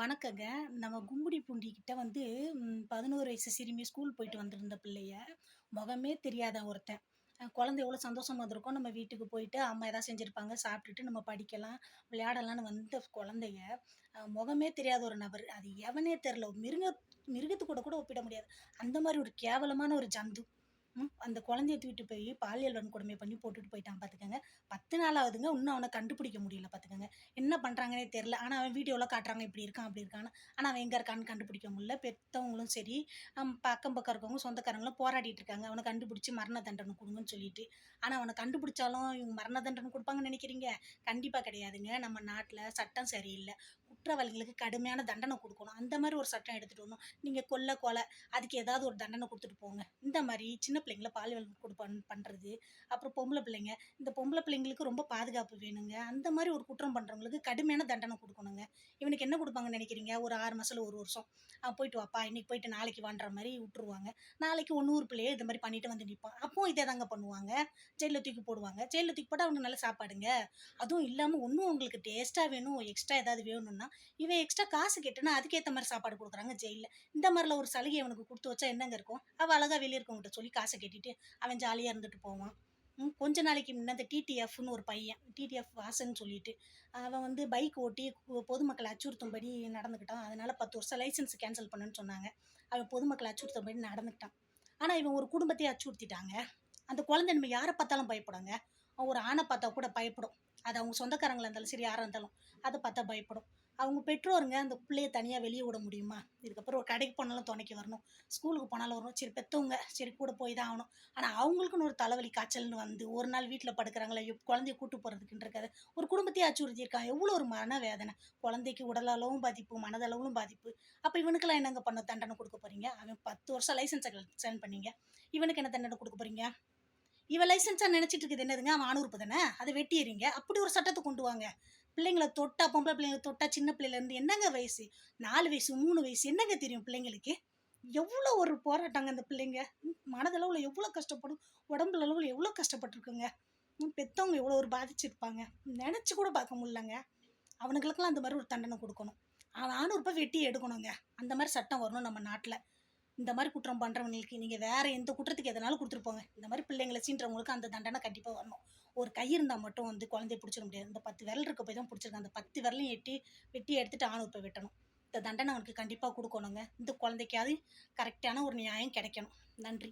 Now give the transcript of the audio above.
வணக்கங்க. நம்ம கும்மிடிப்பூண்டி கிட்ட வந்து 11 வயசு சிறுமி ஸ்கூல் போயிட்டு வந்திருந்த பிள்ளைய, முகமே தெரியாத ஒருத்தன். குழந்தை எவ்வளோ சந்தோஷமா இருந்திருக்கும். நம்ம வீட்டுக்கு போயிட்டு அம்மா ஏதாவது செஞ்சிருப்பாங்க. சாப்பிட்டுட்டு நம்ம படிக்கலாம், விளையாடலான்னு வந்த குழந்தைய, முகமே தெரியாத ஒரு நபர். அது எவனே தெரியல. மிருகத்து கூட கூட ஒப்பிட முடியாது. அந்த மாரி ஒரு கேவலமான ஒரு ஜந்து. அந்த குழந்தைய தூக்கிட்டு போய் பாலியல் வன்கொடுமை பண்ணி போட்டுட்டு போயிட்டான் பார்த்துக்கங்க. 10 நாள் ஆகுதுங்க. இன்னும் அவன கண்டுபிடிக்க முடியல பார்த்துக்கங்க. என்ன பண்றாங்கன்னே தெரியல. ஆனா, அவன் வீடியோல காட்டுறாங்க, இப்படி இருக்கான், அப்படி இருக்கான்னு. ஆனா, அவன் எங்க இருக்கான்னு கண்டுபிடிக்க முடியல. பெத்தவங்களும் சரி, அக்கம் பக்கம் இருக்கவங்க, சொந்தக்காரங்களும் போராடிட்டு இருக்காங்க. அவன கண்டுபிடிச்சு மரண தண்டனை குடுங்கன்னு சொல்லிட்டு. ஆனா, அவன கண்டுபிடிச்சாலும் இவங்க மரண தண்டனை குடுப்பாங்கன்னு நெனைக்கிறீங்க? கண்டிப்பா கிடையாதுங்க. நம்ம நாட்ல சட்டம் சரியில்ல. குற்றவாளிகளுக்கு கடுமையான தண்டனை குடுக்கணும். அந்த மாரி ஒரு சட்டம் எடுத்துட்டு வரணும். நீங்க கொலை, அதுக்கு ஏதாவது ஒரு தண்டனை குடுத்துட்டு போங்க. இந்த மாரி சின்ன பிள்ளைங்கள பாலியல் பண்றது, அப்புறம் பொம்பள பிள்ளைங்க, இந்த பொம்பள பிள்ளைங்களுக்கு ரொம்ப பாதுகாப்பு வேணுங்க. அந்த மாரி ஒரு குற்றம் பண்றவங்களுக்கு கடுமையான தண்டனை குடுக்கணுங்க. இவனுக்கு என்ன குடுப்பாங்கன்னு நெனைக்கிறீங்க? ஒரு 6 மாசம் இல்ல 1 வருஷம். போயிட்டு வாப்பா, இன்னைக்கு போயிட்டு நாளைக்கு வான்ற மாரி உட்டுருவாங்க. நாளைக்கு இன்னொரு பிள்ளைய இது மாரி பண்ணிட்டு வந்து நிப்பான். அப்பவும் இதே தாங்க பண்ணுவாங்க. ஜெயில்ல தூக்கி போடுவாங்க. ஜெயில்ல தூக்கி போட்டா அவனுக்கு நல்ல சாப்பாடுங்க. அதுவும் இல்லாம இன்னும் உங்களுக்கு டேஸ்ட்டா வேணும், எக்ஸ்ட்ரா ஏதாவது வேணும்னா, இவன் எக்ஸ்ட்ரா காசு கேட்டானா அதுக்கேத்த மாரி சாப்பாடு குடுக்குறாங்க ஜெயில்ல. இந்த மாரிலாம் ஒரு சலுகை அவனுக்கு குடுத்து வச்சா என்னங்க இருக்கும்? அவன் அழகா வெளிய இருக்கவங்ககிட்ட சொல்லி காச கட்டிட்டு, அவன் ஜாலியா இருந்துட்டு போவான். கொஞ்ச நாளைக்கு முன்ன இந்த டிடிஎஃப்ன்னு ஒரு பையன், டிடிஎஃப் வாசன்னு சொல்லிட்டு, அவன் வந்து பைக் ஓட்டி பொதுமக்கள அச்சுறுத்தும்படி நடந்துக்கிட்டான். அதனால 10 வருஷம் லைசென்ஸ் கேன்சல் பண்ணுன்னு சொன்னாங்க. அவன் பொதுமக்கள அச்சுறுத்தும்படி நடந்துக்கிட்டான். ஆனா, இவன் ஒரு குடும்பத்தையே அச்சுறுத்திட்டாங்க. அந்த குழந்தை இனிமே யார பார்த்தாலும் பயப்படுங்க. ஒரு ஆண பார்த்தா கூட பயப்படும். அது அவங்க சொந்தக்காரங்களா இருந்தாலும் சரி, யாரா இருந்தாலும். அத பார்த்தா பயப்படும். அவங்க பெற்றோருங்க அந்த புள்ளைய தனியா வெளிய விட முடியுமா? இதுக்கப்புறம் ஒரு கடைக்கு போனாலும் துணைக்கு வரணும். ஸ்கூலுக்கு போனாலும் வரணும். சரி பெத்தவங்க, சரி கூட போய் தான் ஆகணும். ஆனா அவங்களுக்குன்னு ஒரு தலைவலி, காய்ச்சல்னு வந்து ஒரு நாள் வீட்ல படுக்குறாங்களா, குழந்தைய கூட்டு போறதுக்குன்னு இருக்காது. ஒரு குடும்பத்தையே அச்சுறுத்தியிருக்கான். எவ்வளோ ஒரு மனவேதனை. குழந்தைக்கு உடலளவும் பாதிப்பு, மனதளவிலும் பாதிப்பு. அப்ப இவனுக்கெல்லாம் என்னங்க தண்டனை குடுக்க போறீங்க? அவன் 10 வருஷம் லைசென்ஸ கன்சல்ட் பண்ணீங்க. இவனுக்கு என்ன தண்டனை குடுக்க போறீங்க? இவ லைசென்ஸா நெனச்சிட்டு இருக்குது என்னதுங்க? அவன் ஆண் உறுப்பு தானே! அத வெட்டி எறிங்க. அப்படி ஒரு சட்டத்த கொண்டு வாங்க. பிள்ளைங்கள தொட்டா, பொம்பள பிள்ளைங்கள தொட்டா சின்ன பிள்ளையிலருந்து என்னங்க வயசு? 4 வயசு, 3 வயசு என்னங்க தெரியும் பிள்ளைங்களுக்கு? எவ்வளோ ஒரு போராட்டங்க அந்த பிள்ளைங்க. மனதளவுல எவ்வளோ கஷ்டப்படும். உடம்புல அளவுல எவ்வளோ கஷ்டப்பட்டுருக்குங்க. பெத்தவங்க எவ்வளோ ஒரு பாதிச்சிருப்பாங்க. நெனச்சு கூட பார்க்க முடியலங்க. அவனுங்களுக்கெல்லாம் அந்த மாரி ஒரு தண்டனை குடுக்கணும். அவன் ஆண் உறுப்ப வெட்டி எடுக்கணுங்க. அந்த மாரி சட்டம் வரணும் நம்ம நாட்ல. இந்த மாரி குற்றம் பண்றவங்களுக்கு நீங்க வேற எந்த குற்றத்துக்கு எதனாலும் குடுத்துட்டு போங்க. இந்த மாரி பிள்ளைங்கள சீன்றவங்களுக்கு அந்த தண்டனை கண்டிப்பா வரணும். ஒரு கை இருந்தா மட்டும் வந்து குழந்தைய புடிச்சிட முடியாது. இந்த 10 விரல் இருக்க போய் தான் புடிச்சிருக்கான். அந்த 10 விரலையும் வெட்டி எடுத்துட்டு ஆண் உறுப்ப வெட்டணும். இந்த தண்டனை அவனுக்கு கண்டிப்பா குடுக்கணுங்க. இந்த குழந்தைக்காவது கரெக்ட்டான ஒரு நியாயம் கிடைக்கணும். நன்றி.